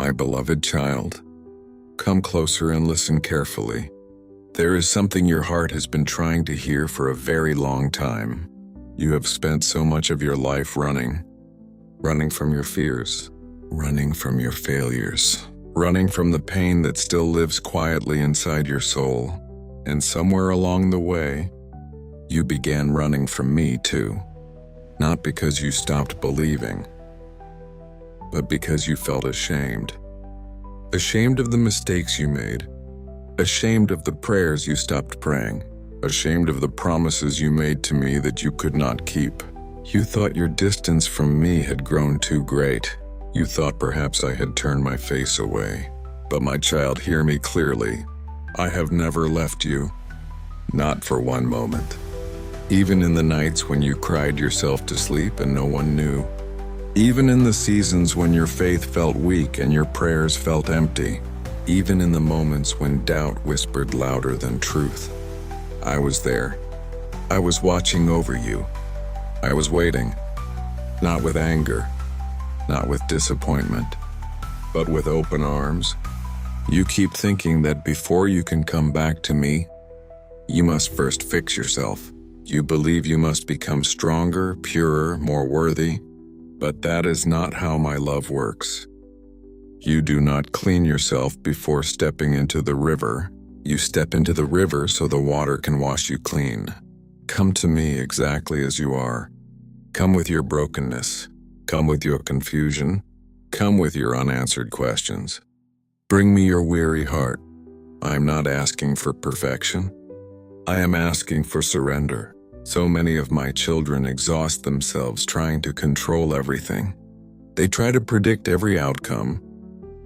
My beloved child, come closer and listen carefully. There is something your heart has been trying to hear for a very long time. You have spent so much of your life running from your fears, running from your failures, running from the pain that still lives quietly inside your soul. And somewhere along the way, you began running from me too. Not because you stopped believing, but because you felt ashamed. Ashamed of the mistakes you made. Ashamed of the prayers you stopped praying. Ashamed of the promises you made to me that you could not keep. You thought your distance from me had grown too great. You thought perhaps I had turned my face away. But my child, hear me clearly. I have never left you. Not for one moment. Even in the nights when you cried yourself to sleep and no one knew. Even in the seasons when your faith felt weak and your prayers felt empty. Even in the moments when doubt whispered louder than truth. I was there. I was watching over you. I was waiting. Not with anger. Not with disappointment. But with open arms. You keep thinking that before you can come back to me, you must first fix yourself. You believe you must become stronger, purer, more worthy. But that is not how my love works. You do not clean yourself before stepping into the river. You step into the river so the water can wash you clean. Come to me exactly as you are. Come with your brokenness. Come with your confusion. Come with your unanswered questions. Bring me your weary heart. I am not asking for perfection. I am asking for surrender. So many of my children exhaust themselves trying to control everything. They try to predict every outcome.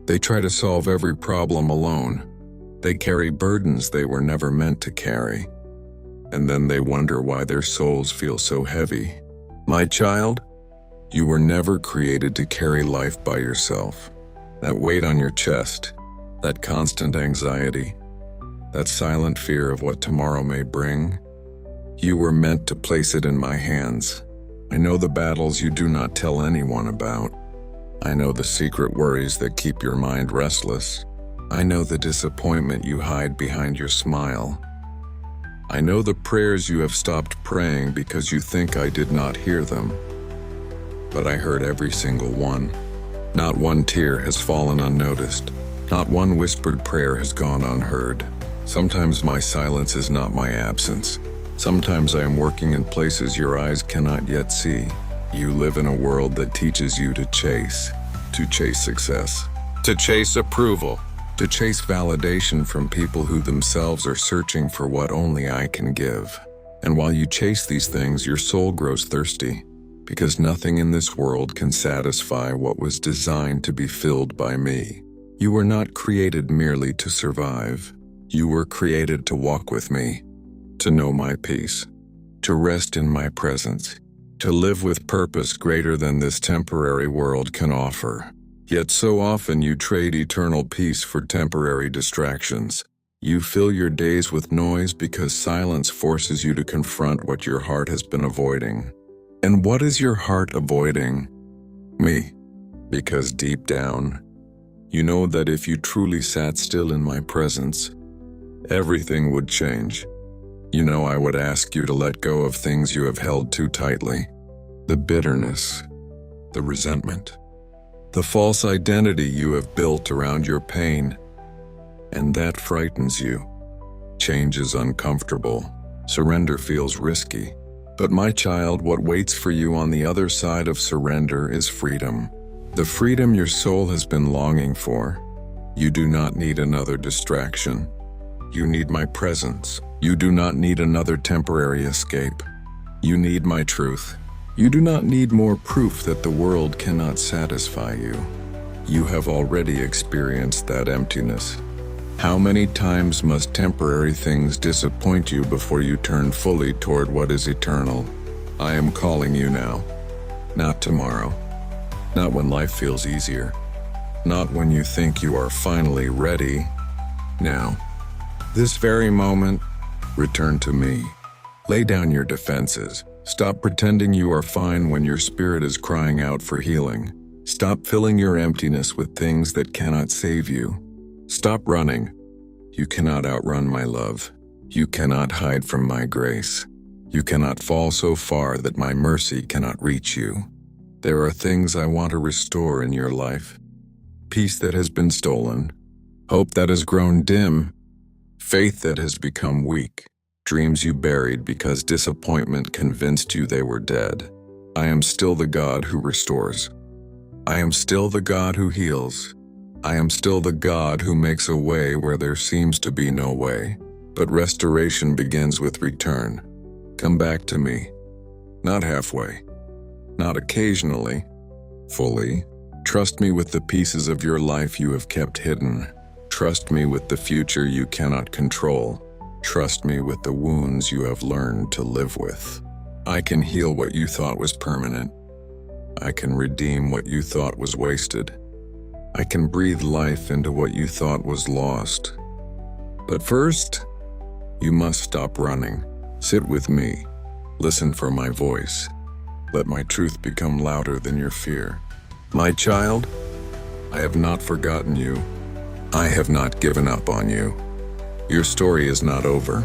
They try to solve every problem alone. They carry burdens they were never meant to carry. And then they wonder why their souls feel so heavy. My child, you were never created to carry life by yourself. That weight on your chest, that constant anxiety, that silent fear of what tomorrow may bring, you were meant to place it in my hands. I know the battles you do not tell anyone about. I know the secret worries that keep your mind restless. I know the disappointment you hide behind your smile. I know the prayers you have stopped praying because you think I did not hear them. But I heard every single one. Not one tear has fallen unnoticed. Not one whispered prayer has gone unheard. Sometimes my silence is not my absence. Sometimes I am working in places your eyes cannot yet see. You live in a world that teaches you to chase success, to chase approval, to chase validation from people who themselves are searching for what only I can give. And while you chase these things, your soul grows thirsty, because nothing in this world can satisfy what was designed to be filled by me. You were not created merely to survive. You were created to walk with me, to know my peace, to rest in my presence, to live with purpose greater than this temporary world can offer. Yet so often you trade eternal peace for temporary distractions. You fill your days with noise because silence forces you to confront what your heart has been avoiding. And what is your heart avoiding? Me. Because deep down, you know that if you truly sat still in my presence, everything would change. You know I would ask you to let go of things you have held too tightly. The bitterness, the resentment, the false identity you have built around your pain. And that frightens you. Change is uncomfortable. Surrender feels risky. But my child, what waits for you on the other side of surrender is freedom. The freedom your soul has been longing for. You do not need another distraction. You need my presence. You do not need another temporary escape. You need my truth. You do not need more proof that the world cannot satisfy you. You have already experienced that emptiness. How many times must temporary things disappoint you before you turn fully toward what is eternal? I am calling you now. Not tomorrow. Not when life feels easier. Not when you think you are finally ready. Now. This very moment, return to me. Lay down your defenses. Stop pretending you are fine when your spirit is crying out for healing. Stop filling your emptiness with things that cannot save you. Stop running. You cannot outrun my love. You cannot hide from my grace. You cannot fall so far that my mercy cannot reach you. There are things I want to restore in your life. Peace that has been stolen. Hope that has grown dim. Faith that has become weak. Dreams you buried because disappointment convinced you they were dead. I am still the God who restores. I am still the God who heals. I am still the God who makes a way where there seems to be no way. But restoration begins with return. Come back to me. Not halfway. Not occasionally. Fully. Trust me with the pieces of your life you have kept hidden. Trust me with the future you cannot control. Trust me with the wounds you have learned to live with. I can heal what you thought was permanent. I can redeem what you thought was wasted. I can breathe life into what you thought was lost. But first, you must stop running. Sit with me. Listen for my voice. Let my truth become louder than your fear. My child, I have not forgotten you. I have not given up on you. Your story is not over.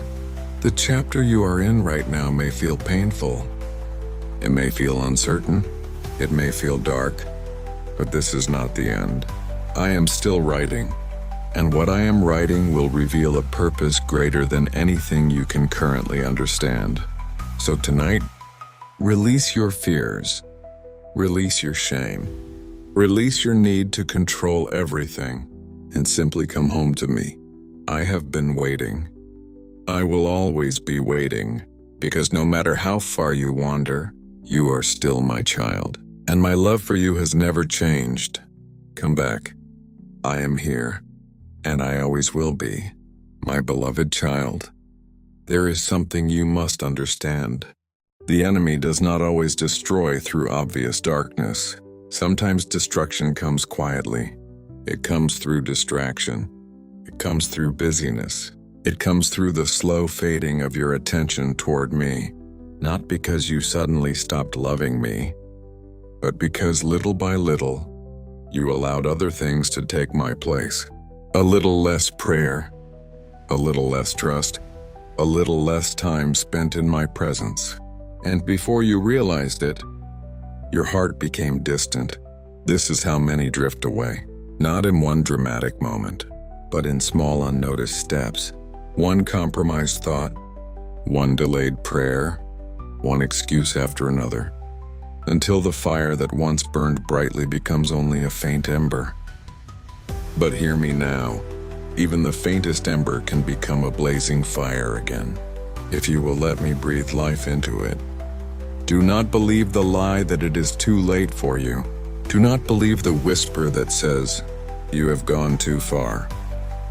The chapter you are in right now may feel painful. It may feel uncertain. It may feel dark. But this is not the end. I am still writing. And what I am writing will reveal a purpose greater than anything you can currently understand. So tonight, release your fears. Release your shame. Release your need to control everything. And simply come home to me. I have been waiting. I will always be waiting. Because no matter how far you wander, you are still my child. And my love for you has never changed. Come back. I am here. And I always will be, my beloved child. There is something you must understand. The enemy does not always destroy through obvious darkness. Sometimes destruction comes quietly. It comes through distraction. It comes through busyness. It comes through the slow fading of your attention toward me. Not because you suddenly stopped loving me, but because little by little, you allowed other things to take my place. A little less prayer, a little less trust, a little less time spent in my presence. And before you realized it, your heart became distant. This is how many drift away. Not in one dramatic moment, but in small unnoticed steps. One compromised thought, one delayed prayer, one excuse after another, until the fire that once burned brightly becomes only a faint ember. But hear me now, even the faintest ember can become a blazing fire again, if you will let me breathe life into it. Do not believe the lie that it is too late for you. Do not believe the whisper that says, you have gone too far.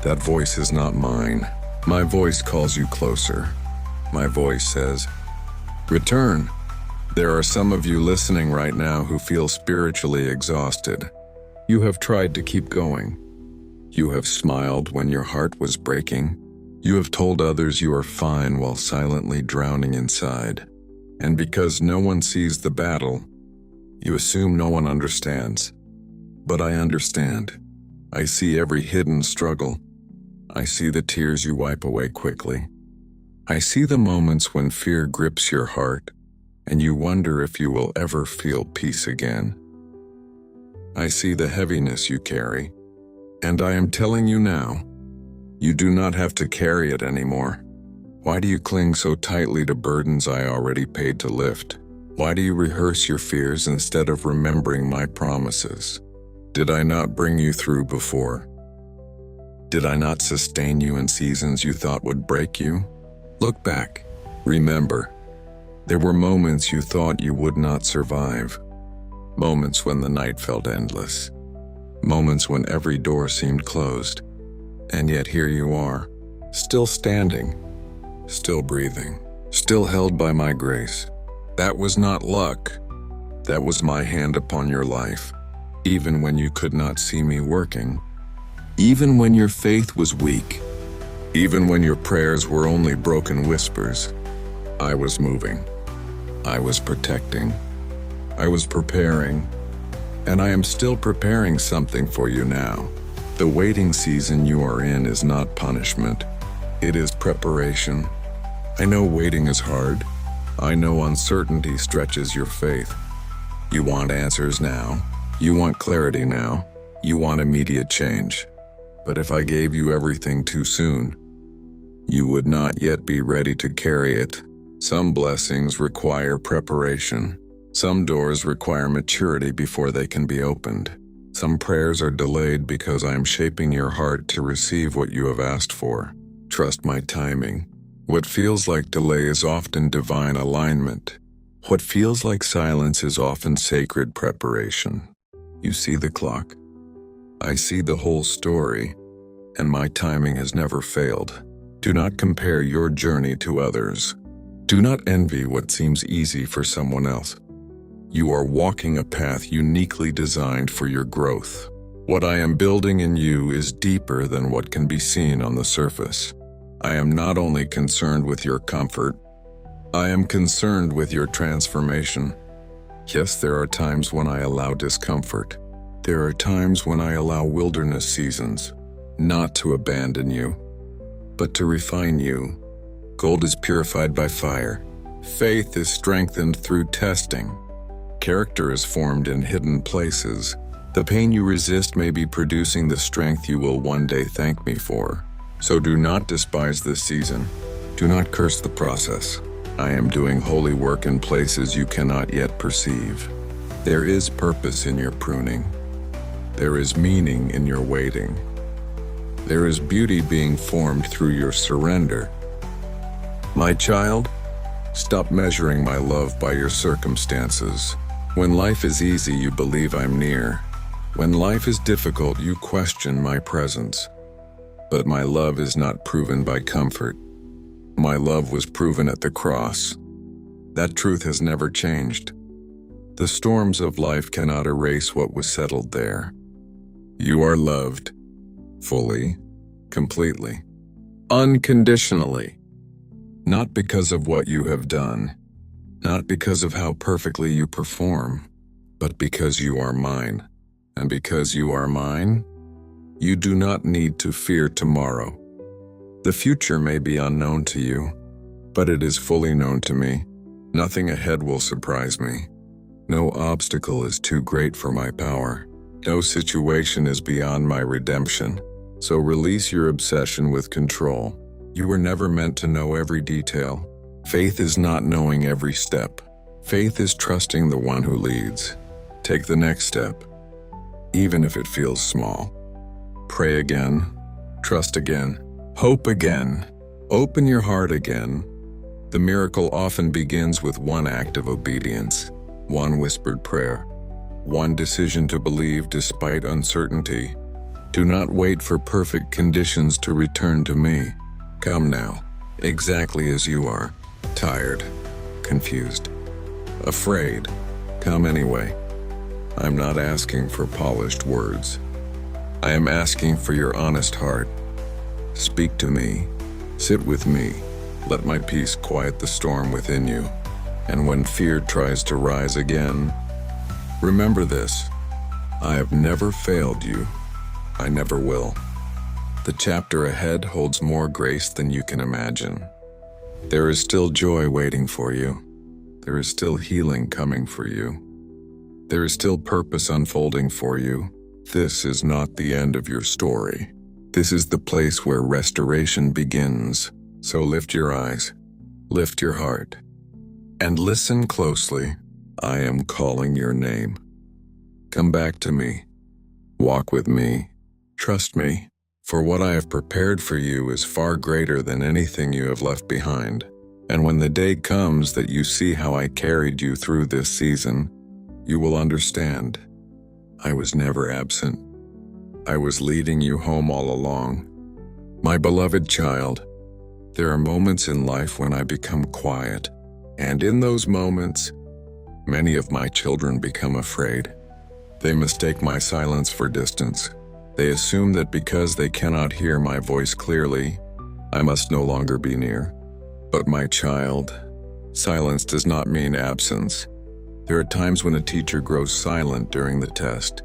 That voice is not mine. My voice calls you closer. My voice says, return. There are some of you listening right now who feel spiritually exhausted. You have tried to keep going. You have smiled when your heart was breaking. You have told others you are fine while silently drowning inside. And because no one sees the battle, you assume no one understands. But I understand. I see every hidden struggle. I see the tears you wipe away quickly. I see the moments when fear grips your heart, and you wonder if you will ever feel peace again. I see the heaviness you carry, and I am telling you now, you do not have to carry it anymore. Why do you cling so tightly to burdens I already paid to lift? Why do you rehearse your fears instead of remembering my promises? Did I not bring you through before? Did I not sustain you in seasons you thought would break you? Look back. Remember, there were moments you thought you would not survive. Moments when the night felt endless. Moments when every door seemed closed. And yet here you are, still standing, still breathing, still held by my grace. That was not luck. That was my hand upon your life. Even when you could not see me working. Even when your faith was weak. Even when your prayers were only broken whispers. I was moving. I was protecting. I was preparing. And I am still preparing something for you now. The waiting season you are in is not punishment. It is preparation. I know waiting is hard. I know uncertainty stretches your faith. You want answers now. You want clarity now. You want immediate change. But if I gave you everything too soon, you would not yet be ready to carry it. Some blessings require preparation. Some doors require maturity before they can be opened. Some prayers are delayed because I am shaping your heart to receive what you have asked for. Trust my timing. What feels like delay is often divine alignment. What feels like silence is often sacred preparation. You see the clock. I see the whole story, and my timing has never failed. Do not compare your journey to others. Do not envy what seems easy for someone else. You are walking a path uniquely designed for your growth. What I am building in you is deeper than what can be seen on the surface. I am not only concerned with your comfort, I am concerned with your transformation. Yes, there are times when I allow discomfort. There are times when I allow wilderness seasons, not to abandon you, but to refine you. Gold is purified by fire. Faith is strengthened through testing. Character is formed in hidden places. The pain you resist may be producing the strength you will one day thank me for. So do not despise this season. Do not curse the process. I am doing holy work in places you cannot yet perceive. There is purpose in your pruning. There is meaning in your waiting. There is beauty being formed through your surrender. My child, stop measuring my love by your circumstances. When life is easy, you believe I'm near. When life is difficult, you question my presence. But my love is not proven by comfort. My love was proven at the cross. That truth has never changed. The storms of life cannot erase what was settled there. You are loved, fully, completely, unconditionally. Not because of what you have done, not because of how perfectly you perform, but because you are mine. And because you are mine, you do not need to fear tomorrow. The future may be unknown to you, but it is fully known to me. Nothing ahead will surprise me. No obstacle is too great for my power. No situation is beyond my redemption. So release your obsession with control. You were never meant to know every detail. Faith is not knowing every step. Faith is trusting the one who leads. Take the next step, even if it feels small. Pray again, trust again, hope again, open your heart again. The miracle often begins with one act of obedience, one whispered prayer, one decision to believe despite uncertainty. Do not wait for perfect conditions to return to me. Come now, exactly as you are. Tired, confused, afraid. Come anyway. I'm not asking for polished words. I am asking for your honest heart. Speak to me. Sit with me. Let my peace quiet the storm within you. And when fear tries to rise again, remember this. I have never failed you. I never will. The chapter ahead holds more grace than you can imagine. There is still joy waiting for you. There is still healing coming for you. There is still purpose unfolding for you. This is not the end of your story. This is the place where restoration begins. So lift your eyes, lift your heart, and listen closely. I am calling your name. Come back to me. Walk with me. Trust me. For what I have prepared for you is far greater than anything you have left behind. And when the day comes that you see how I carried you through this season, you will understand. I was never absent. I was leading you home all along. My beloved child, there are moments in life when I become quiet, and in those moments, many of my children become afraid. They mistake my silence for distance. They assume that because they cannot hear my voice clearly, I must no longer be near. But my child, silence does not mean absence. There are times when a teacher grows silent during the test,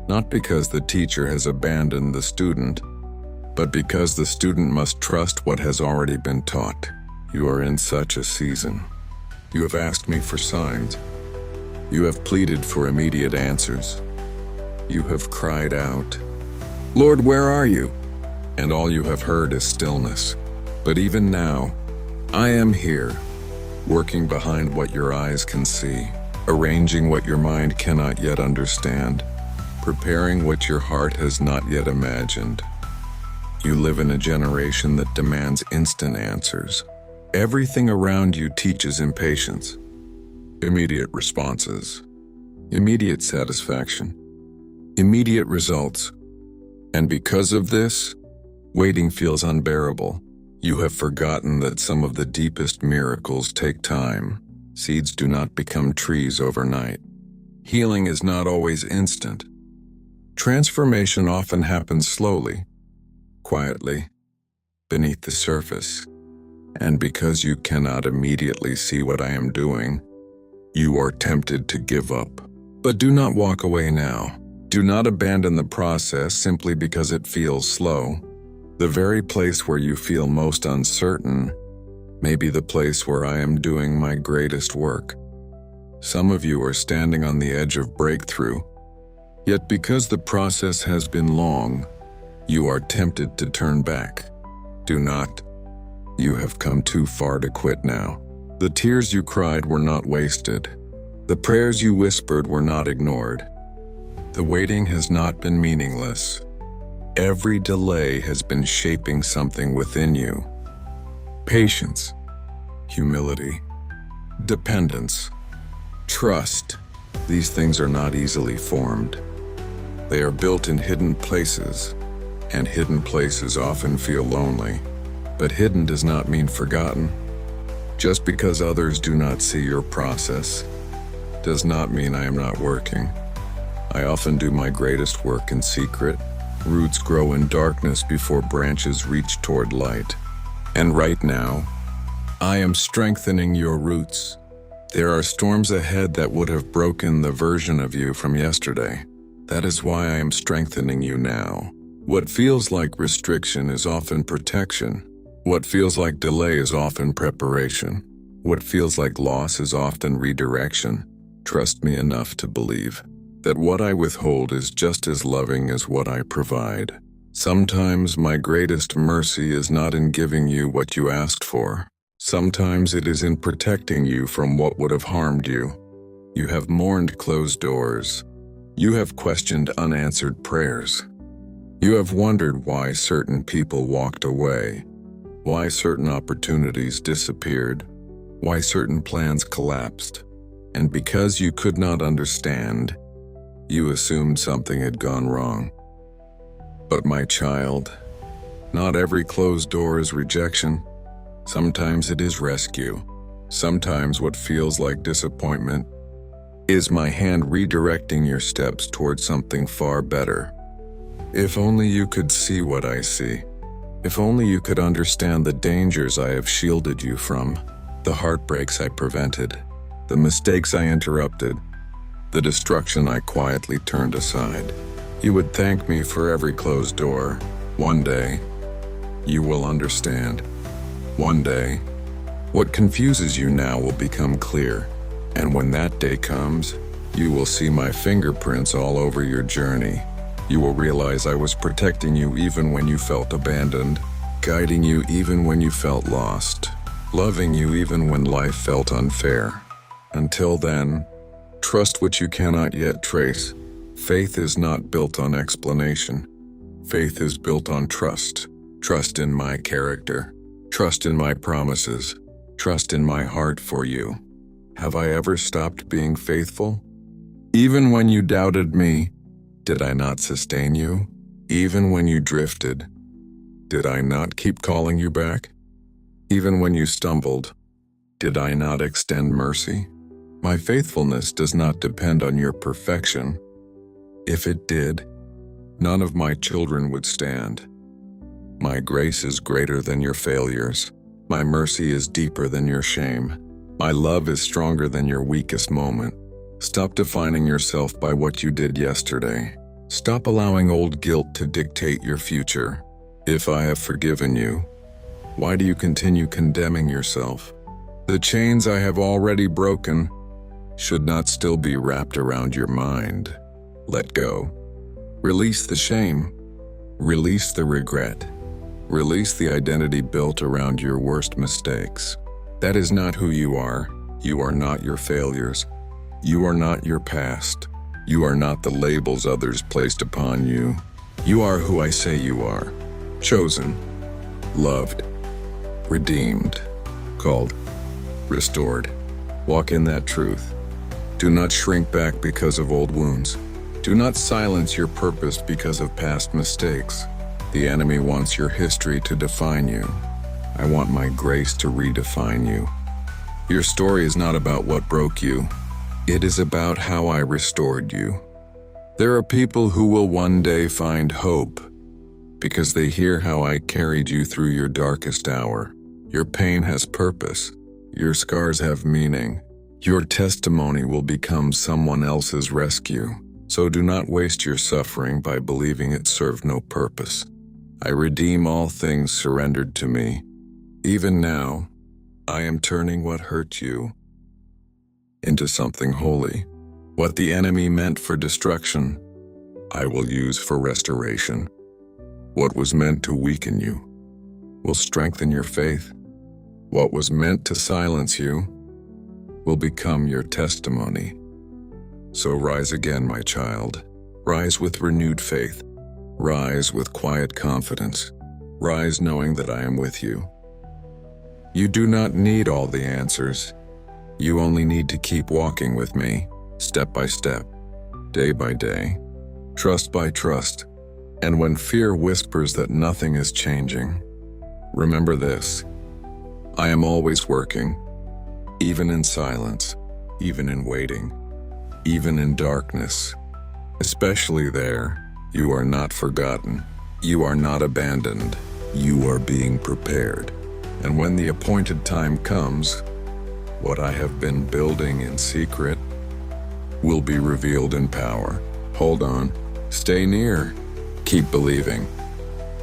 not because the teacher has abandoned the student, but because the student must trust what has already been taught. You are in such a season. You have asked me for signs. You have pleaded for immediate answers. You have cried out, "Lord, where are you?" And all you have heard is stillness. But even now, I am here, working behind what your eyes can see, arranging what your mind cannot yet understand, preparing what your heart has not yet imagined. You live in a generation that demands instant answers. Everything around you teaches impatience, immediate responses, immediate satisfaction, immediate results. And because of this, waiting feels unbearable. You have forgotten that some of the deepest miracles take time. Seeds do not become trees overnight. Healing is not always instant. Transformation often happens slowly, quietly, beneath the surface. And because you cannot immediately see what I am doing, you are tempted to give up. But do not walk away now. Do not abandon the process simply because it feels slow. The very place where you feel most uncertain may be the place where I am doing my greatest work. Some of you are standing on the edge of breakthrough, yet because the process has been long, you are tempted to turn back. Do not. You have come too far to quit now. The tears you cried were not wasted. The prayers you whispered were not ignored. The waiting has not been meaningless. Every delay has been shaping something within you. Patience, humility, dependence, trust. These things are not easily formed. They are built in hidden places, and hidden places often feel lonely. But hidden does not mean forgotten. Just because others do not see your process does not mean I am not working. I often do my greatest work in secret. Roots grow in darkness before branches reach toward light. And right now, I am strengthening your roots. There are storms ahead that would have broken the version of you from yesterday. That is why I am strengthening you now. What feels like restriction is often protection. What feels like delay is often preparation. What feels like loss is often redirection. Trust me enough to believe that what I withhold is just as loving as what I provide. Sometimes my greatest mercy is not in giving you what you asked for. Sometimes it is in protecting you from what would have harmed you. You have mourned closed doors. You have questioned unanswered prayers. You have wondered why certain people walked away, why certain opportunities disappeared, why certain plans collapsed. And because you could not understand, you assumed something had gone wrong. But my child, not every closed door is rejection. Sometimes it is rescue. Sometimes what feels like disappointment is my hand redirecting your steps towards something far better. If only you could see what I see. If only you could understand the dangers I have shielded you from, the heartbreaks I prevented, the mistakes I interrupted, the destruction I quietly turned aside. You would thank me for every closed door. One day, you will understand. One day, what confuses you now will become clear. And when that day comes, you will see my fingerprints all over your journey. You will realize I was protecting you even when you felt abandoned, guiding you even when you felt lost, loving you even when life felt unfair. Until then, trust what you cannot yet trace. Faith is not built on explanation. Faith is built on trust. Trust in my character. Trust in my promises. Trust in my heart for you. Have I ever stopped being faithful? Even when you doubted me, did I not sustain you? Even when you drifted, did I not keep calling you back? Even when you stumbled, did I not extend mercy? My faithfulness does not depend on your perfection. If it did, none of my children would stand. My grace is greater than your failures. My mercy is deeper than your shame. My love is stronger than your weakest moment. Stop defining yourself by what you did yesterday. Stop allowing old guilt to dictate your future. If I have forgiven you, why do you continue condemning yourself? The chains I have already broken should not still be wrapped around your mind. Let go. Release the shame. Release the regret. Release the identity built around your worst mistakes. That is not who you are. You are not your failures. You are not your past. You are not the labels others placed upon you. You are who I say you are. Chosen, loved, redeemed, called, restored. Walk in that truth. Do not shrink back because of old wounds. Do not silence your purpose because of past mistakes. The enemy wants your history to define you. I want my grace to redefine you. Your story is not about what broke you. It is about how I restored you. There are people who will one day find hope because they hear how I carried you through your darkest hour. Your pain has purpose. Your scars have meaning. Your testimony will become someone else's rescue. So do not waste your suffering by believing it served no purpose. I redeem all things surrendered to me. Even now, I am turning what hurt you into something holy. What the enemy meant for destruction, I will use for restoration. What was meant to weaken you will strengthen your faith. What was meant to silence you will become your testimony. So rise again, my child. Rise with renewed faith. Rise with quiet confidence. Rise knowing that I am with you. You do not need all the answers. You only need to keep walking with me, step by step, day by day, trust by trust. And when fear whispers that nothing is changing, remember this: I am always working, even in silence, even in waiting, even in darkness. Especially there, you are not forgotten. You are not abandoned. You are being prepared. And when the appointed time comes, what I have been building in secret will be revealed in power. Hold on, stay near, keep believing,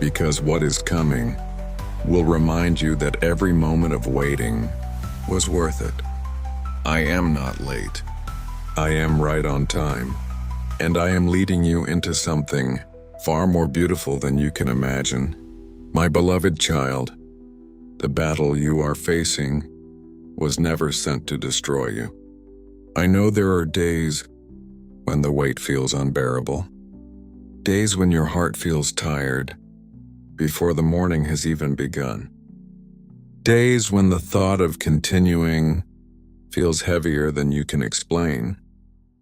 because what is coming will remind you that every moment of waiting was worth it. I am not late. I am right on time, and I am leading you into something far more beautiful than you can imagine. My beloved child, the battle you are facing was never sent to destroy you. I know there are days when the weight feels unbearable, days when your heart feels tired before the morning has even begun, days when the thought of continuing feels heavier than you can explain.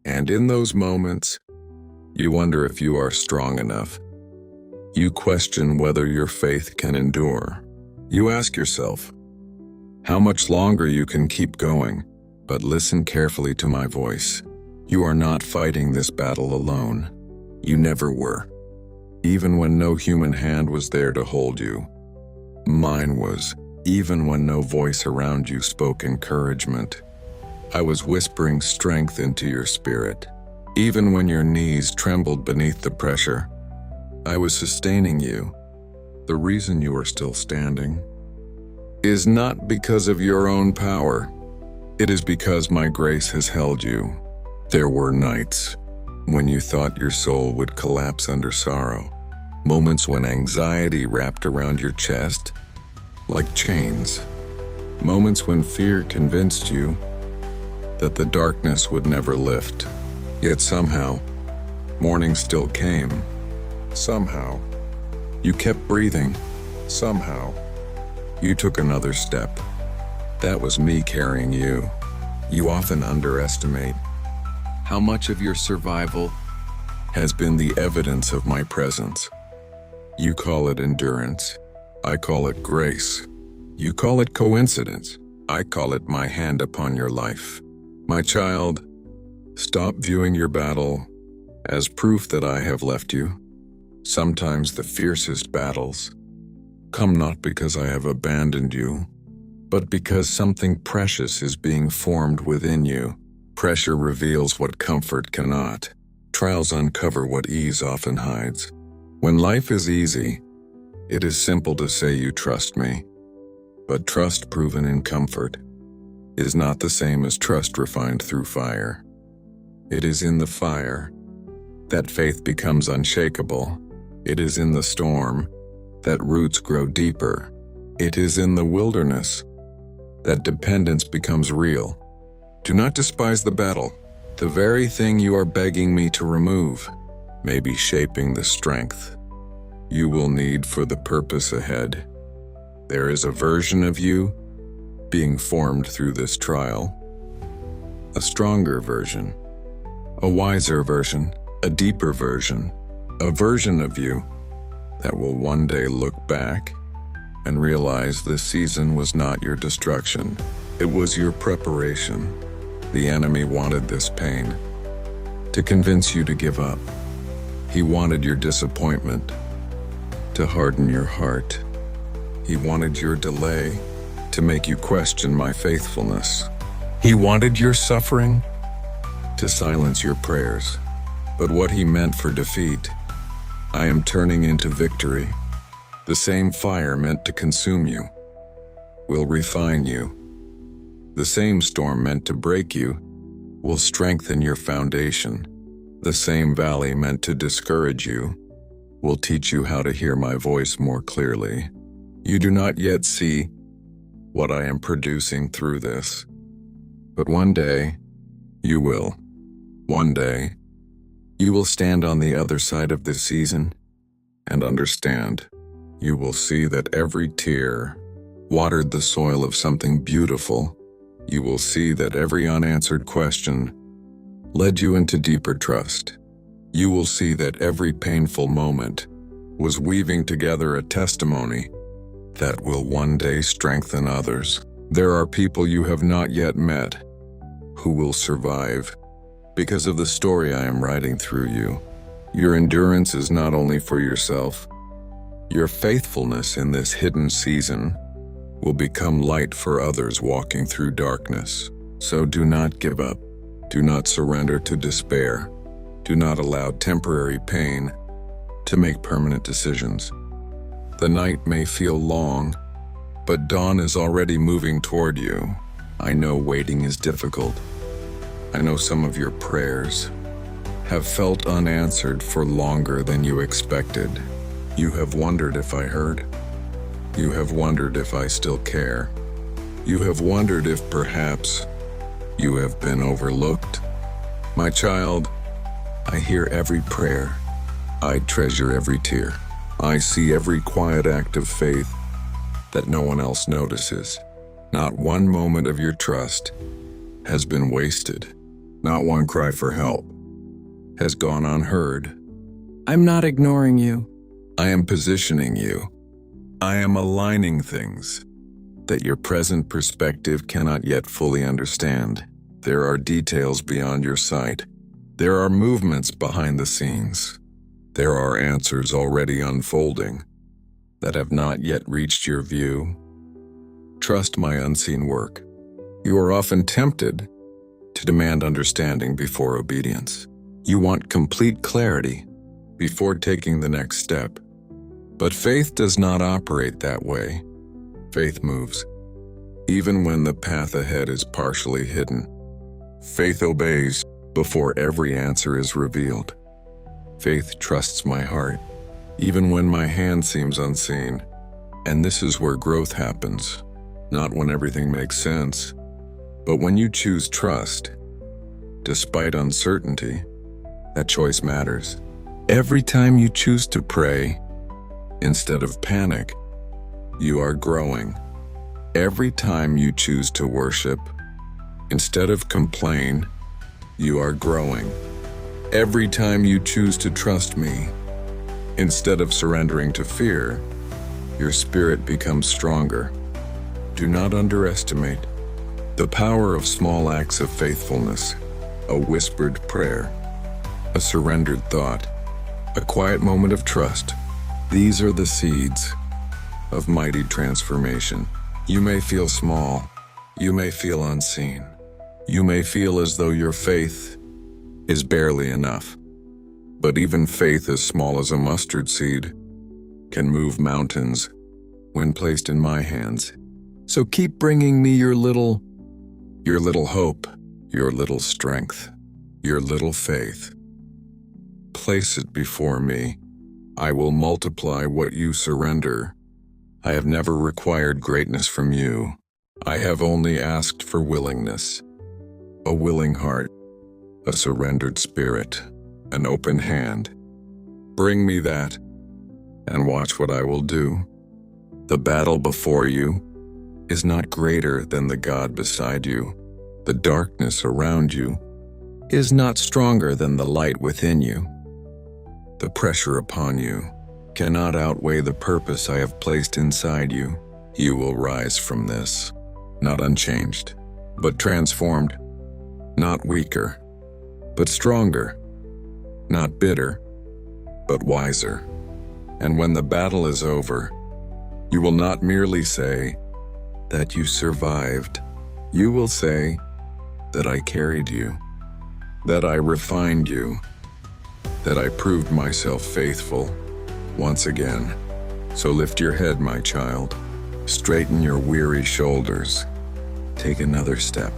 And in those moments, you wonder if you are strong enough. You question whether your faith can endure. You ask yourself how much longer you can keep going. But listen carefully to my voice. You are not fighting this battle alone. You never were. Even when no human hand was there to hold you, mine was. Even when no voice around you spoke encouragement, I was whispering strength into your spirit. Even when your knees trembled beneath the pressure, I was sustaining you. The reason you are still standing is not because of your own power. It is because my grace has held you. There were nights when you thought your soul would collapse under sorrow, moments when anxiety wrapped around your chest like chains, moments when fear convinced you that the darkness would never lift. Yet somehow, morning still came. Somehow, you kept breathing. Somehow, you took another step. That was me carrying you. You often underestimate how much of your survival has been the evidence of my presence. You call it endurance. I call it grace. You call it coincidence. I call it my hand upon your life. My child, stop viewing your battle as proof that I have left you. Sometimes the fiercest battles come not because I have abandoned you, but because something precious is being formed within you. Pressure reveals what comfort cannot. Trials uncover what ease often hides. When life is easy, it is simple to say you trust me. But trust proven in comfort is not the same as trust refined through fire. It is in the fire that faith becomes unshakable. It is in the storm that roots grow deeper. It is in the wilderness that dependence becomes real. Do not despise the battle. The very thing you are begging me to remove may be shaping the strength you will need for the purpose ahead. There is a version of you being formed through this trial. A stronger version, a wiser version, a deeper version, a version of you that will one day look back and realize this season was not your destruction. It was your preparation. The enemy wanted this pain to convince you to give up. He wanted your disappointment to harden your heart. He wanted your delay to make you question my faithfulness. He wanted your suffering to silence your prayers. But what he meant for defeat, I am turning into victory. The same fire meant to consume you will refine you. The same storm meant to break you will strengthen your foundation. The same valley meant to discourage you will teach you how to hear my voice more clearly. You do not yet see what I am producing through this, but one day you will. One day you will stand on the other side of this season and understand. You will see that every tear watered the soil of something beautiful. You will see that every unanswered question led you into deeper trust. You will see that every painful moment was weaving together a testimony that will one day strengthen others. There are people you have not yet met who will survive because of the story I am writing through you. Your endurance is not only for yourself. Your faithfulness in this hidden season will become light for others walking through darkness. So do not give up. Do not surrender to despair. Do not allow temporary pain to make permanent decisions. The night may feel long, but dawn is already moving toward you. I know waiting is difficult. I know some of your prayers have felt unanswered for longer than you expected. You have wondered if I heard. You have wondered if I still care. You have wondered if perhaps you have been overlooked. My child, I hear every prayer. I treasure every tear. I see every quiet act of faith that no one else notices. Not one moment of your trust has been wasted. Not one cry for help has gone unheard. I'm not ignoring you. I am positioning you. I am aligning things that your present perspective cannot yet fully understand. There are details beyond your sight. There are movements behind the scenes. There are answers already unfolding that have not yet reached your view. Trust my unseen work. You are often tempted to demand understanding before obedience. You want complete clarity before taking the next step. But faith does not operate that way. Faith moves, even when the path ahead is partially hidden. Faith obeys before every answer is revealed. Faith trusts my heart, even when my hand seems unseen. And this is where growth happens, not when everything makes sense, but when you choose trust. Despite uncertainty, that choice matters. Every time you choose to pray instead of panic, you are growing. Every time you choose to worship instead of complain, you are growing. Every time you choose to trust me instead of surrendering to fear, your spirit becomes stronger. Do not underestimate the power of small acts of faithfulness. A whispered prayer, a surrendered thought, a quiet moment of trust. These are the seeds of mighty transformation. You may feel small. You may feel unseen. You may feel as though your faith is barely enough. But even faith as small as a mustard seed can move mountains when placed in my hands. So keep bringing me your little hope, your little strength, your little faith. Place it before me. I will multiply what you surrender. I have never required greatness from you. I have only asked for willingness, a willing heart, a surrendered spirit, an open hand. Bring me that, and watch what I will do. The battle before you is not greater than the God beside you. The darkness around you is not stronger than the light within you. The pressure upon you cannot outweigh the purpose I have placed inside you. You will rise from this, not unchanged, but transformed, not weaker, but stronger, not bitter, but wiser. And when the battle is over, you will not merely say that you survived. You will say that I carried you, that I refined you, that I proved myself faithful once again. So lift your head, my child. Straighten your weary shoulders. Take another step,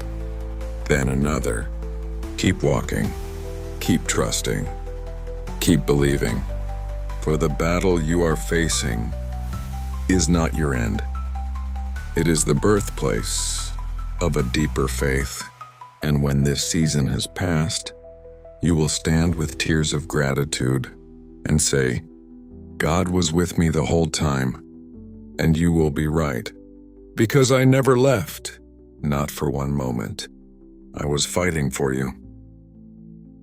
then another. Keep walking. Keep trusting. Keep believing. For the battle you are facing is not your end. It is the birthplace of a deeper faith. And when this season has passed, you will stand with tears of gratitude and say, God was with me the whole time, and you will be right. Because I never left, not for one moment. I was fighting for you,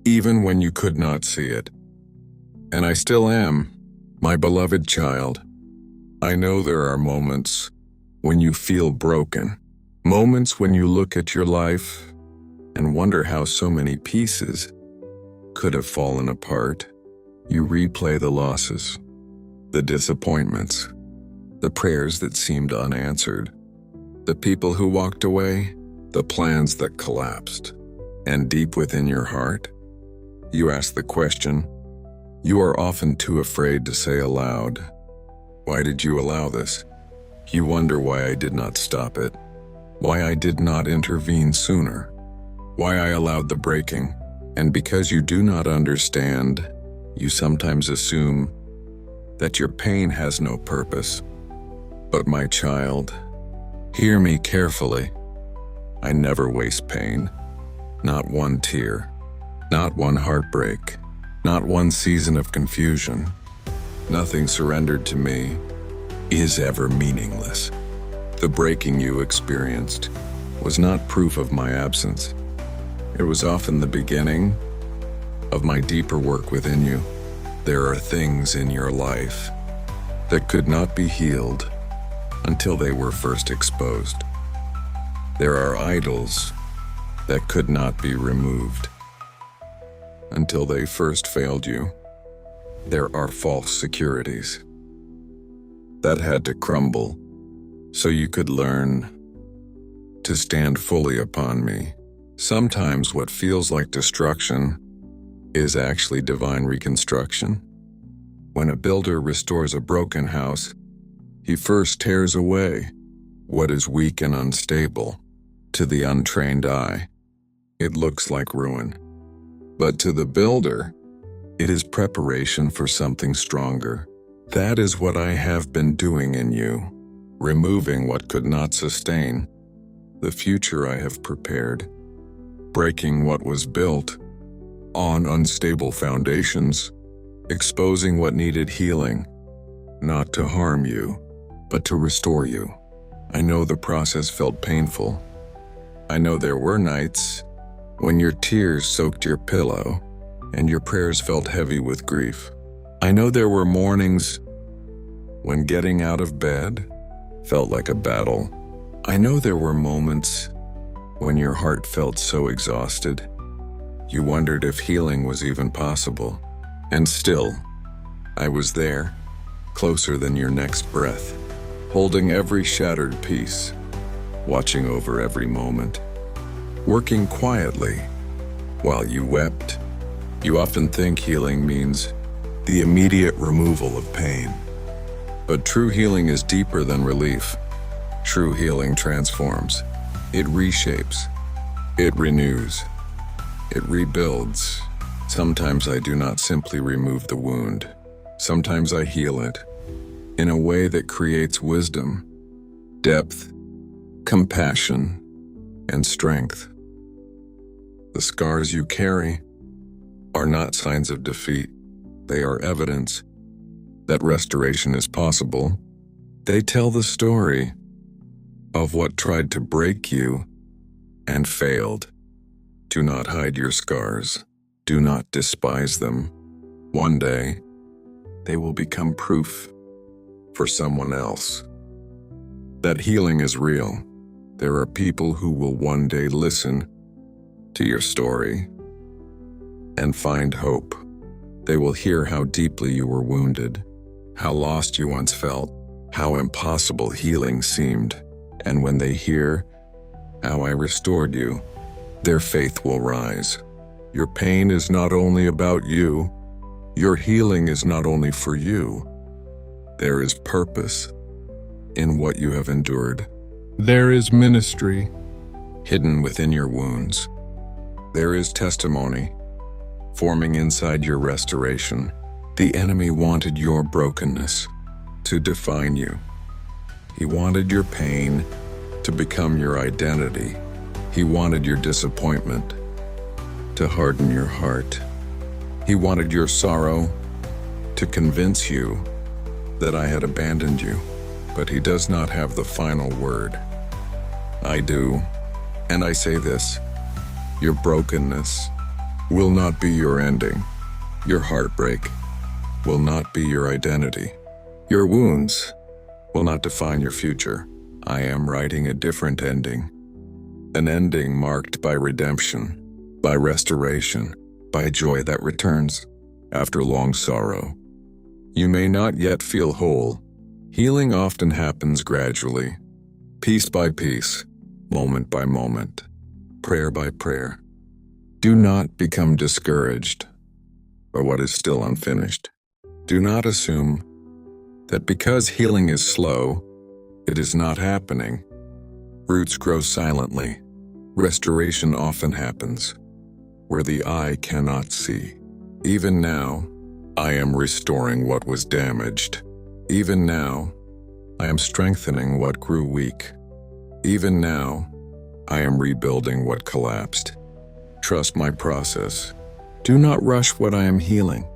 even when you could not see it. And I still am, my beloved child. I know there are moments when you feel broken, moments when you look at your life and wonder how so many pieces could have fallen apart. You replay the losses, the disappointments, the prayers that seemed unanswered, the people who walked away, the plans that collapsed. And deep within your heart, you ask the question you are often too afraid to say aloud. Why did you allow this? You wonder why I did not stop it, why I did not intervene sooner, why I allowed the breaking. And because you do not understand, you sometimes assume that your pain has no purpose. But my child, hear me carefully. I never waste pain. Not one tear, not one heartbreak, not one season of confusion. Nothing surrendered to me is ever meaningless. The breaking you experienced was not proof of my absence. It was often the beginning of my deeper work within you. There are things in your life that could not be healed until they were first exposed. There are idols that could not be removed until they first failed you. There are false securities that had to crumble so you could learn to stand fully upon me. Sometimes what feels like destruction is actually divine reconstruction. When a builder restores a broken house, he first tears away what is weak and unstable. To the untrained eye, it looks like ruin. But to the builder, it is preparation for something stronger. That is what I have been doing in you, removing what could not sustain the future I have prepared, breaking what was built on unstable foundations, exposing what needed healing, not to harm you, but to restore you. I know the process felt painful. I know there were nights when your tears soaked your pillow and your prayers felt heavy with grief. I know there were mornings when getting out of bed felt like a battle. I know there were moments when your heart felt so exhausted, you wondered if healing was even possible. And still, I was there, closer than your next breath, holding every shattered piece, watching over every moment, working quietly while you wept. You often think healing means the immediate removal of pain. But true healing is deeper than relief. True healing transforms. It reshapes. It renews. It rebuilds. Sometimes I do not simply remove the wound. Sometimes I heal it in a way that creates wisdom, depth, compassion, and strength. The scars you carry are not signs of defeat. They are evidence that restoration is possible. They tell the story of what tried to break you and failed. Do not hide your scars. Do not despise them. One day, they will become proof for someone else that healing is real. There are people who will one day listen to your story and find hope. They will hear how deeply you were wounded, how lost you once felt, how impossible healing seemed. And when they hear how I restored you, their faith will rise. Your pain is not only about you. Your healing is not only for you. There is purpose in what you have endured. There is ministry hidden within your wounds. There is testimony forming inside your restoration. The enemy wanted your brokenness to define you. He wanted your pain to become your identity. He wanted your disappointment to harden your heart. He wanted your sorrow to convince you that I had abandoned you. But he does not have the final word. I do, and I say this: your brokenness will not be your ending. Your heartbreak will not be your identity. Your wounds will not define your future. I am writing a different ending. An ending marked by redemption, by restoration, by joy that returns after long sorrow. You may not yet feel whole. Healing often happens gradually, piece by piece, moment by moment, prayer by prayer. Do not become discouraged by what is still unfinished. Do not assume that because healing is slow, it is not happening. Roots grow silently. Restoration often happens where the eye cannot see. Even now, I am restoring what was damaged. Even now, I am strengthening what grew weak. Even now, I am rebuilding what collapsed. Trust my process. Do not rush what I am healing.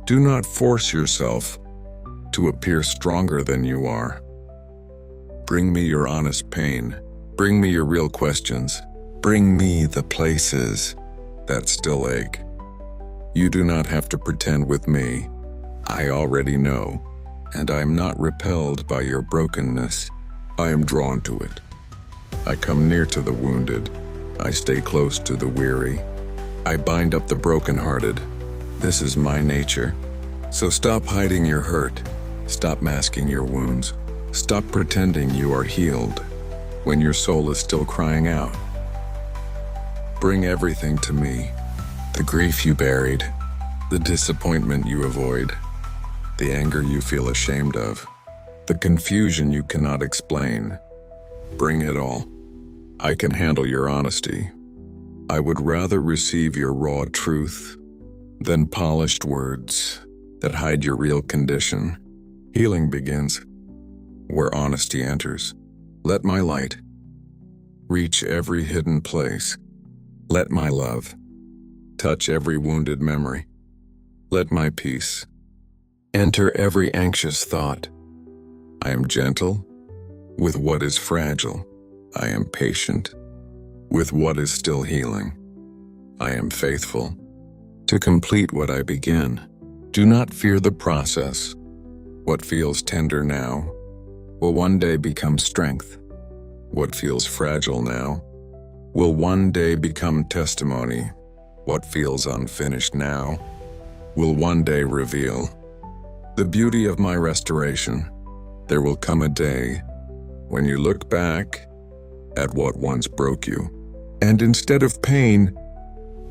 Do not force yourself to appear stronger than you are. Bring me your honest pain. Bring me your real questions. Bring me the places that still ache. You do not have to pretend with me. I already know, and I am not repelled by your brokenness. I am drawn to it. I come near to the wounded. I stay close to the weary. I bind up the brokenhearted. This is my nature. So stop hiding your hurt. Stop masking your wounds. Stop pretending you are healed when your soul is still crying out. Bring everything to me. The grief you buried, the disappointment you avoid, the anger you feel ashamed of, the confusion you cannot explain. Bring it all. I can handle your honesty. I would rather receive your raw truth than polished words that hide your real condition. Healing begins where honesty enters. Let my light reach every hidden place. Let my love touch every wounded memory. Let my peace enter every anxious thought. I am gentle with what is fragile. I am patient with what is still healing. I am faithful to complete what I begin. Do not fear the process. What feels tender now will one day become strength. What feels fragile now will one day become testimony. What feels unfinished now will one day reveal the beauty of my restoration. There will come a day when you look back at what once broke you, and instead of pain,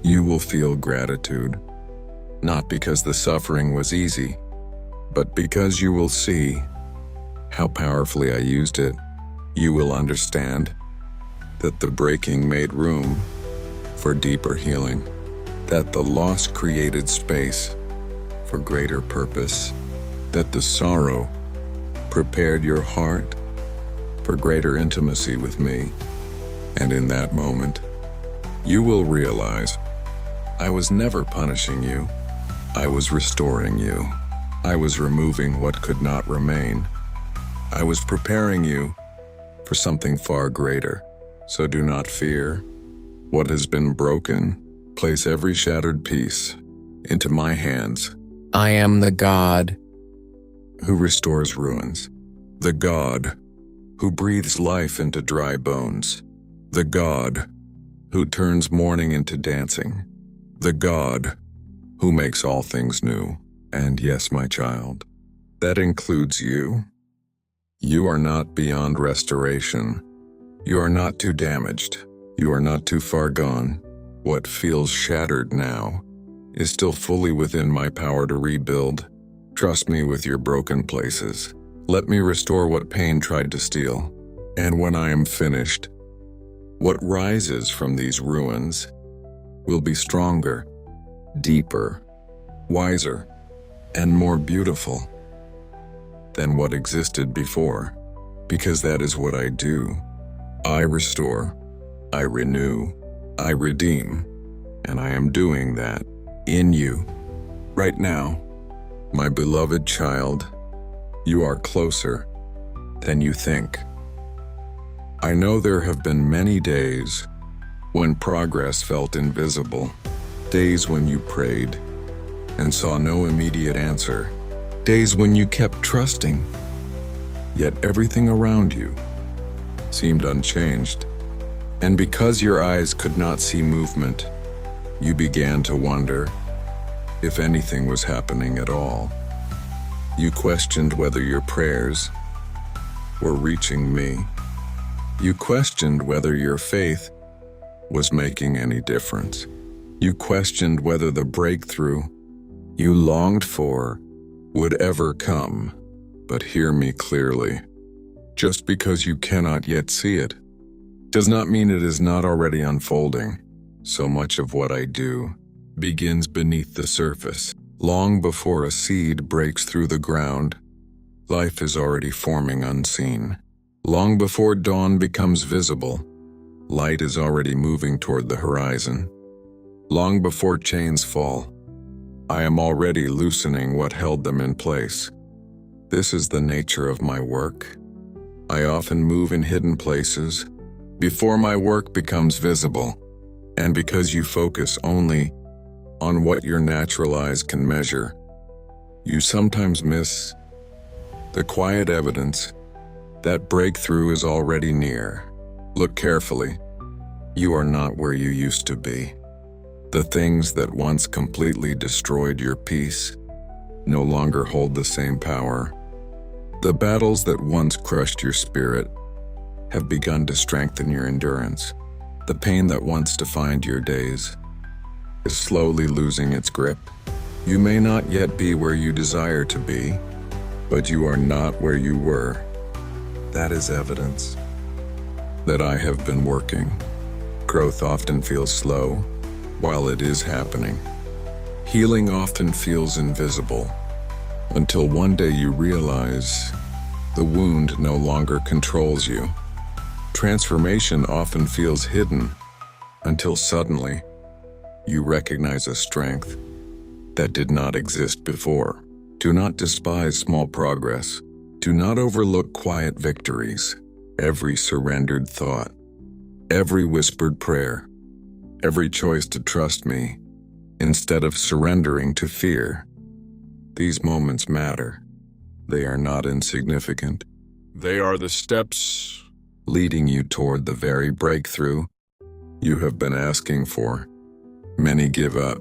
you will feel gratitude. Not because the suffering was easy, but because you will see how powerfully I used it. You will understand that the breaking made room for deeper healing, that the loss created space for greater purpose, that the sorrow prepared your heart for greater intimacy with me. And in that moment, you will realize I was never punishing you. I was restoring you. I was removing what could not remain. I was preparing you for something far greater. So do not fear what has been broken. Place every shattered piece into my hands. I am the God who restores ruins, the God who breathes life into dry bones, the God who turns mourning into dancing, the God who makes all things new. And yes, my child, that includes you. You are not beyond restoration. You are not too damaged. You are not too far gone. What feels shattered now is still fully within my power to rebuild. Trust me with your broken places. Let me restore what pain tried to steal. And when I am finished, what rises from these ruins will be stronger, deeper, wiser, and more beautiful than what existed before. Because that is what I do. I restore, I renew, I redeem, and I am doing that in you right now. My beloved child, you are closer than you think. I know there have been many days when progress felt invisible, days when you prayed and saw no immediate answer, days when you kept trusting, yet everything around you seemed unchanged. And because your eyes could not see movement, you began to wonder if anything was happening at all. You questioned whether your prayers were reaching me. You questioned whether your faith was making any difference. You questioned whether the breakthrough you longed for would ever come. But hear me clearly. Just because you cannot yet see it does not mean it is not already unfolding. So much of what I do begins beneath the surface. Long before a seed breaks through the ground, life is already forming unseen. Long before dawn becomes visible, light is already moving toward the horizon. Long before chains fall, I am already loosening what held them in place. This is the nature of my work. I often move in hidden places before my work becomes visible. And because you focus only on what your natural eyes can measure, you sometimes miss the quiet evidence that breakthrough is already near. Look carefully. You are not where you used to be. The things that once completely destroyed your peace no longer hold the same power. The battles that once crushed your spirit have begun to strengthen your endurance. The pain that once defined your days is slowly losing its grip. You may not yet be where you desire to be, but you are not where you were. That is evidence that I have been working. Growth often feels slow while it is happening. Healing often feels invisible until one day you realize the wound no longer controls you. Transformation often feels hidden until suddenly you recognize a strength that did not exist before. Do not despise small progress. Do not overlook quiet victories. Every surrendered thought, every whispered prayer, every choice to trust me instead of surrendering to fear. These moments matter. They are not insignificant. They are the steps leading you toward the very breakthrough you have been asking for. Many give up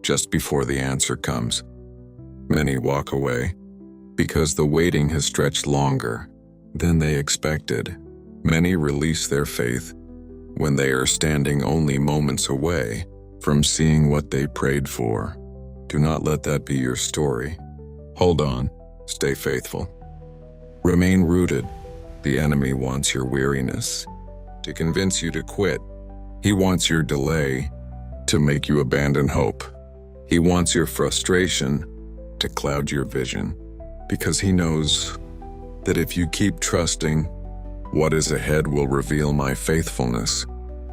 just before the answer comes. Many walk away because the waiting has stretched longer than they expected. Many release their faith when they are standing only moments away from seeing what they prayed for. Do not let that be your story. Hold on, stay faithful. Remain rooted. The enemy wants your weariness to convince you to quit. He wants your delay to make you abandon hope. He wants your frustration to cloud your vision, because he knows that if you keep trusting, what is ahead will reveal my faithfulness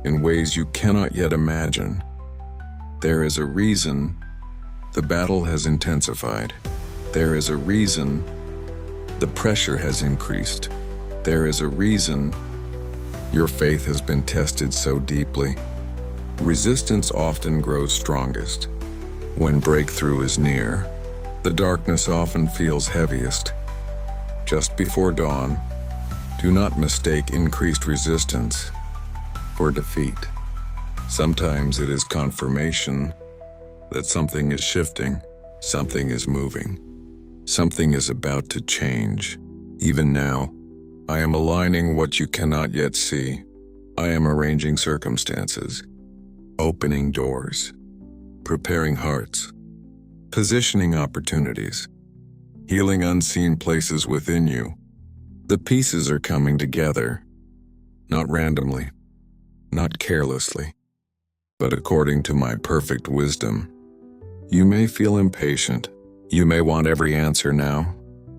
in ways you cannot yet imagine. There is a reason the battle has intensified. There is a reason the pressure has increased. There is a reason your faith has been tested so deeply. Resistance often grows strongest when breakthrough is near. The darkness often feels heaviest just before dawn. Do not mistake increased resistance for defeat. Sometimes it is confirmation that something is shifting, something is moving, something is about to change. Even now, I am aligning what you cannot yet see. I am arranging circumstances, opening doors, preparing hearts, positioning opportunities, healing unseen places within you. The pieces are coming together, not randomly, not carelessly, but according to my perfect wisdom. You may feel impatient. You may want every answer now.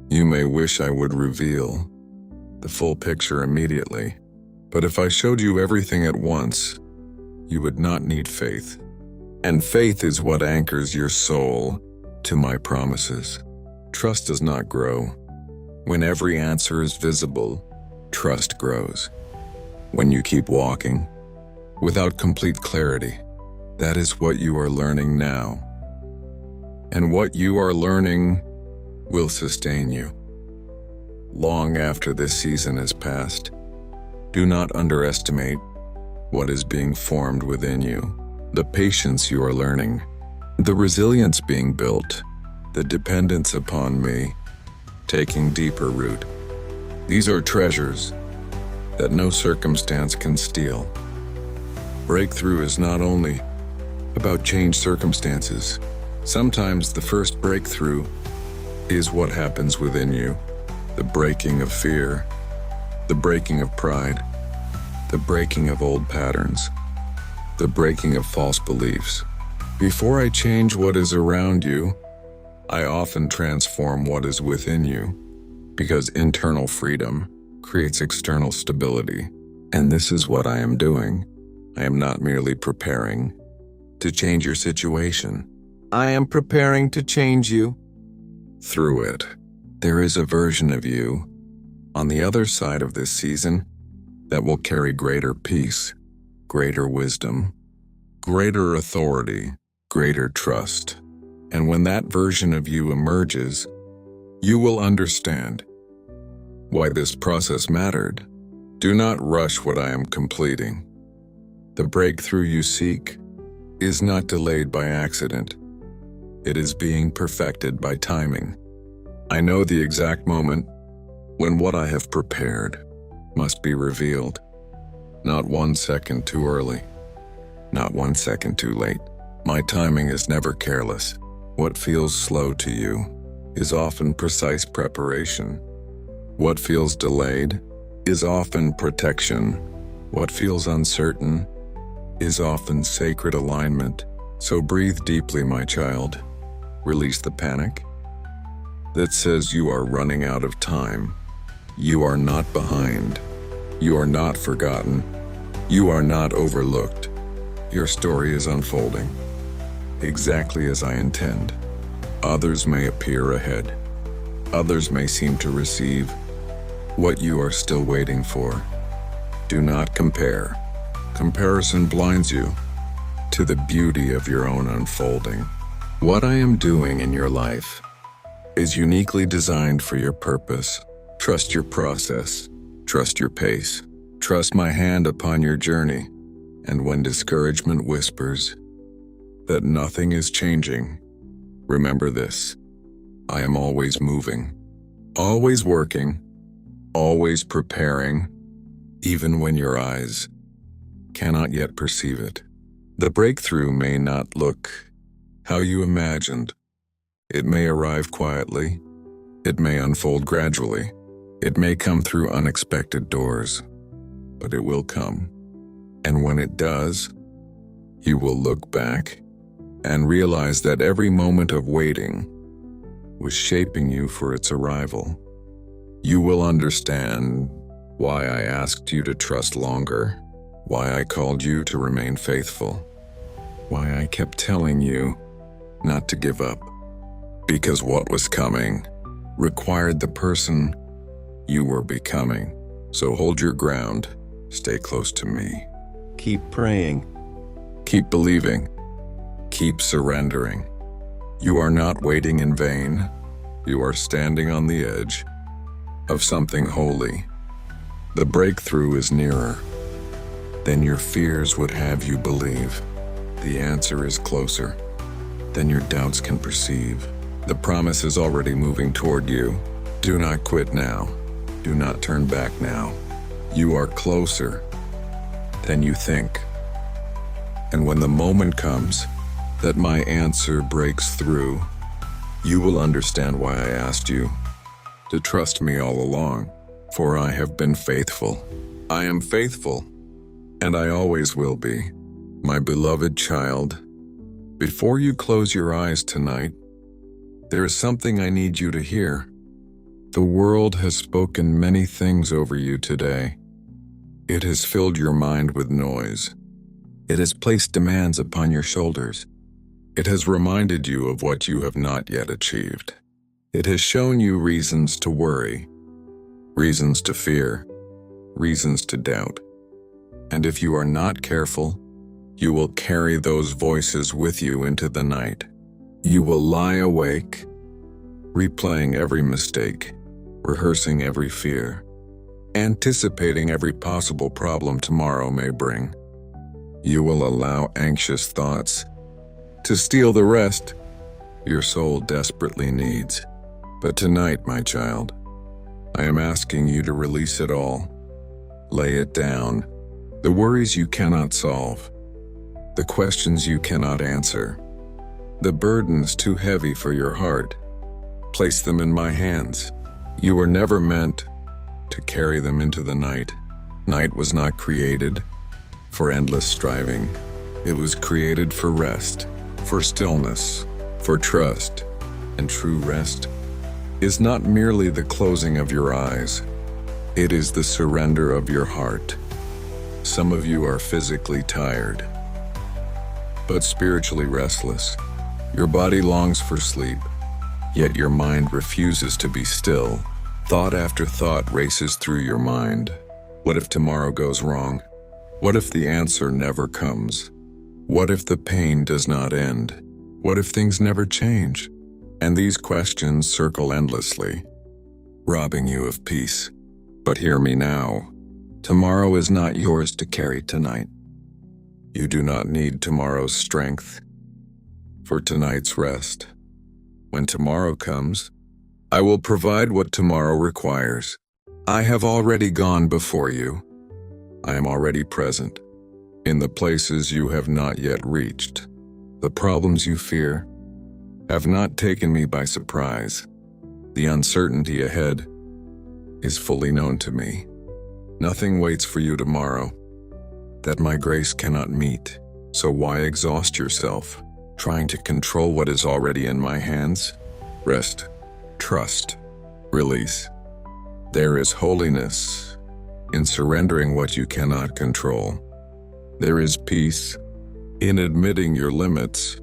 You may wish I would reveal the full picture immediately. But if I showed you everything at once, you would not need faith. And faith is what anchors your soul to my promises. Trust does not grow when every answer is visible. Trust grows when you keep walking without complete clarity. That is what you are learning now. And what you are learning will sustain you long after this season has passed. Do not underestimate what is being formed within you, the patience you are learning, the resilience being built, the dependence upon me taking deeper root. These are treasures that no circumstance can steal. Breakthrough is not only about changed circumstances. Sometimes the first breakthrough is what happens within you. The breaking of fear, the breaking of pride, the breaking of old patterns, the breaking of false beliefs. Before I change what is around you, I often transform what is within you, because internal freedom creates external stability. And this is what I am doing. I am not merely preparing to change your situation. I am preparing to change you. Through it, there is a version of you on the other side of this season that will carry greater peace, greater wisdom, greater authority, greater trust. And when that version of you emerges, you will understand why this process mattered. Do not rush what I am completing. The breakthrough you seek is not delayed by accident. It is being perfected by timing. I know the exact moment when what I have prepared must be revealed. Not 1 second too early, not 1 second too late. My timing is never careless. What feels slow to you is often precise preparation. What feels delayed is often protection. What feels uncertain is often sacred alignment. So breathe deeply, my child. Release the panic that says you are running out of time. You are not behind. You are not forgotten. You are not overlooked. Your story is unfolding exactly as I intend. Others may appear ahead. Others may seem to receive what you are still waiting for. Do not compare. Comparison blinds you to the beauty of your own unfolding. What I am doing in your life is uniquely designed for your purpose. Trust your process. Trust your pace. Trust my hand upon your journey. And when discouragement whispers that nothing is changing, remember this: I am always moving. Always working, always preparing, even when your eyes cannot yet perceive it. The breakthrough may not look how you imagined. It may arrive quietly. It may unfold gradually. It may come through unexpected doors, but it will come. And when it does, you will look back and realize that every moment of waiting was shaping you for its arrival. You will understand why I asked you to trust longer, why I called you to remain faithful, why I kept telling you not to give up, because what was coming required the person you were becoming. So hold your ground, stay close to me. Keep praying. Keep believing. Keep surrendering. You are not waiting in vain. You are standing on the edge of something holy. The breakthrough is nearer than your fears would have you believe. The answer is closer than your doubts can perceive. The promise is already moving toward you. Do not quit now. Do not turn back now. You are closer than you think. And when the moment comes that my answer breaks through, you will understand why I asked you to trust me all along. For I have been faithful. I am faithful, and I always will be. My beloved child, before you close your eyes tonight, there is something I need you to hear. The world has spoken many things over you today. It has filled your mind with noise. It has placed demands upon your shoulders. It has reminded you of what you have not yet achieved. It has shown you reasons to worry, reasons to fear, reasons to doubt. And if you are not careful, you will carry those voices with you into the night. You will lie awake, replaying every mistake, rehearsing every fear, anticipating every possible problem tomorrow may bring. You will allow anxious thoughts to steal the rest your soul desperately needs. But tonight, my child, I am asking you to release it all. Lay it down. The worries you cannot solve, the questions you cannot answer, the burdens too heavy for your heart. Place them in my hands. You were never meant to carry them into the night. Night was not created for endless striving. It was created for rest, for stillness, for trust. And true rest is not merely the closing of your eyes. It is the surrender of your heart. Some of you are physically tired, but spiritually restless. Your body longs for sleep, yet your mind refuses to be still. Thought after thought races through your mind. What if tomorrow goes wrong? What if the answer never comes? What if the pain does not end? What if things never change? And these questions circle endlessly, robbing you of peace. But hear me now. Tomorrow is not yours to carry tonight. You do not need tomorrow's strength for tonight's rest. When tomorrow comes, I will provide what tomorrow requires. I have already gone before you. I am already present in the places you have not yet reached. The problems you fear have not taken me by surprise. The uncertainty ahead is fully known to me. Nothing waits for you tomorrow that my grace cannot meet. So why exhaust yourself trying to control what is already in my hands? Rest, trust, release. There is holiness in surrendering what you cannot control. There is peace in admitting your limits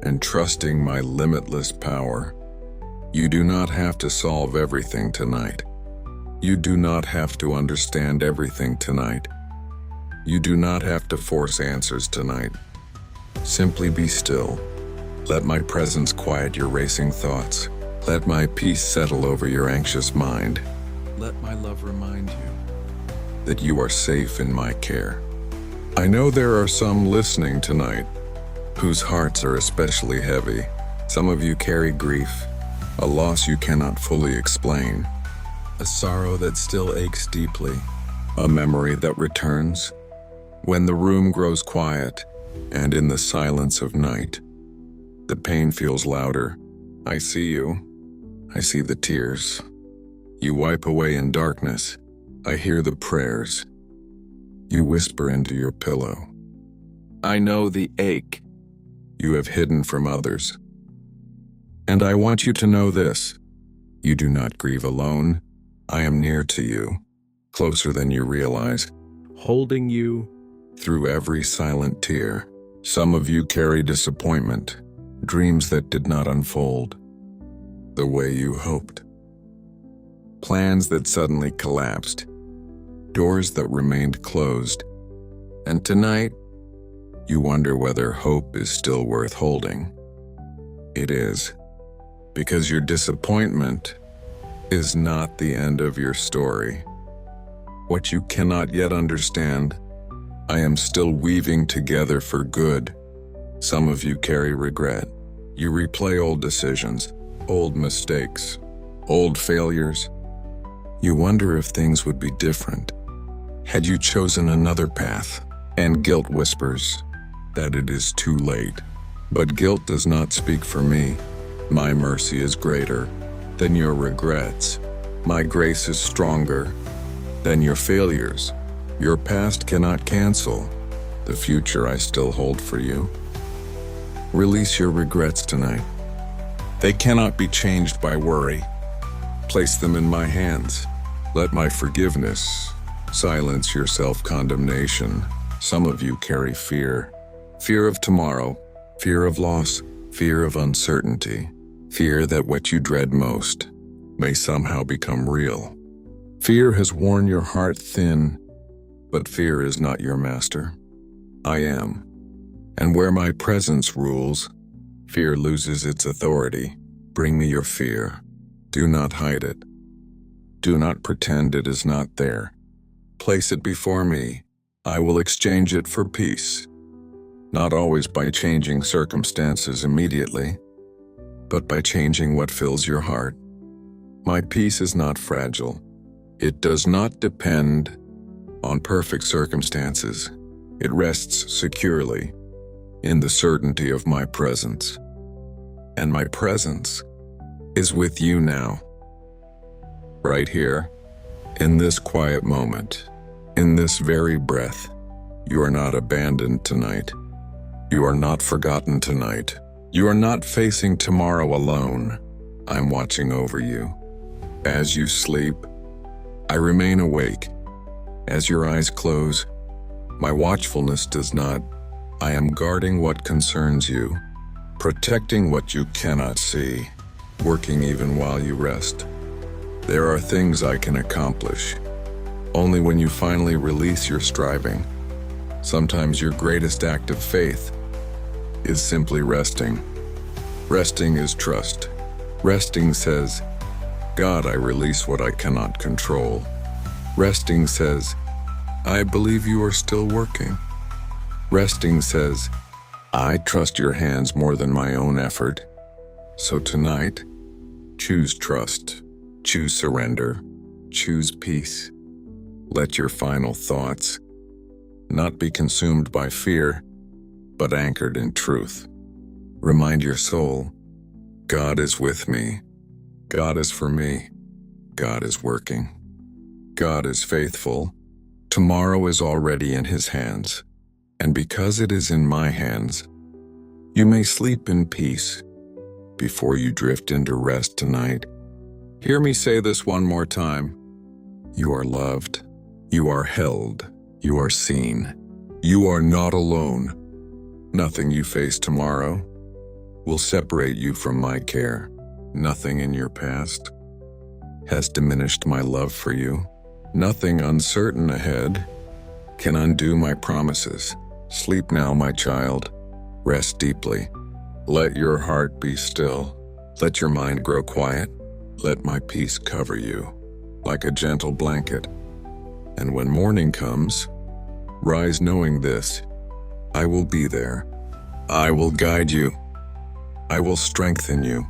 and trusting my limitless power. You do not have to solve everything tonight. You do not have to understand everything tonight. You do not have to force answers tonight. Simply be still. Let my presence quiet your racing thoughts. Let my peace settle over your anxious mind. Let my love remind you that you are safe in my care. I know there are some listening tonight whose hearts are especially heavy. Some of you carry grief, a loss you cannot fully explain, a sorrow that still aches deeply, a memory that returns when the room grows quiet and in the silence of night. The pain feels louder. I see you. I see the tears. You wipe away in darkness. I hear the prayers. You whisper into your pillow. I know the ache you have hidden from others. And I want you to know this. You do not grieve alone. I am near to you, closer than you realize, holding you through every silent tear. Some of you carry disappointment, dreams that did not unfold the way you hoped, plans that suddenly collapsed, doors that remained closed, and tonight, you wonder whether hope is still worth holding. It is, because your disappointment is not the end of your story. What you cannot yet understand, I am still weaving together for good. Some of you carry regret. You replay old decisions, old mistakes, old failures. You wonder if things would be different had you chosen another path, and guilt whispers that it is too late. But guilt does not speak for me. My mercy is greater than your regrets. My grace is stronger than your failures. Your past cannot cancel the future I still hold for you. Release your regrets tonight. They cannot be changed by worry. Place them in my hands. Let my forgiveness silence your self-condemnation. Some of you carry fear. Fear of tomorrow, fear of loss, fear of uncertainty, fear that what you dread most may somehow become real. Fear has worn your heart thin, but fear is not your master. I am. And where my presence rules, fear loses its authority. Bring me your fear. Do not hide it. Do not pretend it is not there. Place it before me. I will exchange it for peace. Not always by changing circumstances immediately, but by changing what fills your heart. My peace is not fragile. It does not depend on perfect circumstances. It rests securely in the certainty of my presence. And my presence is with you now. Right here, in this quiet moment, in this very breath. You are not abandoned tonight. You are not forgotten tonight. You are not facing tomorrow alone. I'm watching over you. As you sleep, I remain awake. As your eyes close, my watchfulness does not. I am guarding what concerns you, protecting what you cannot see, working even while you rest. There are things I can accomplish only when you finally release your striving. Sometimes your greatest act of faith is simply resting. Resting is trust. Resting says, God, I release what I cannot control. Resting says, I believe you are still working. Resting says, I trust your hands more than my own effort. So tonight, choose trust, choose surrender, choose peace. Let your final thoughts not be consumed by fear, but anchored in truth. Remind your soul, God is with me. God is for me. God is working. God is faithful. Tomorrow is already in His hands. And because it is in my hands, you may sleep in peace before you drift into rest tonight. Hear me say this one more time. You are loved. You are held. You are seen. You are not alone. Nothing you face tomorrow will separate you from my care. Nothing in your past has diminished my love for you. Nothing uncertain ahead can undo my promises. Sleep now, my child. Rest deeply. Let your heart be still. Let your mind grow quiet. Let my peace cover you like a gentle blanket. And when morning comes, rise knowing this: I will be there. I will guide you. I will strengthen you.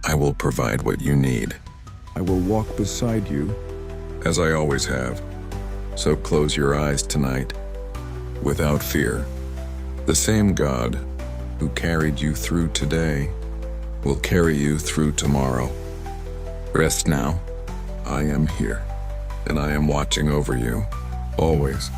I will provide what you need, I will walk beside you. as I always have. So close your eyes tonight, without fear. The same God who carried you through today will carry you through tomorrow. Rest now. I am here, and I am watching over you, always.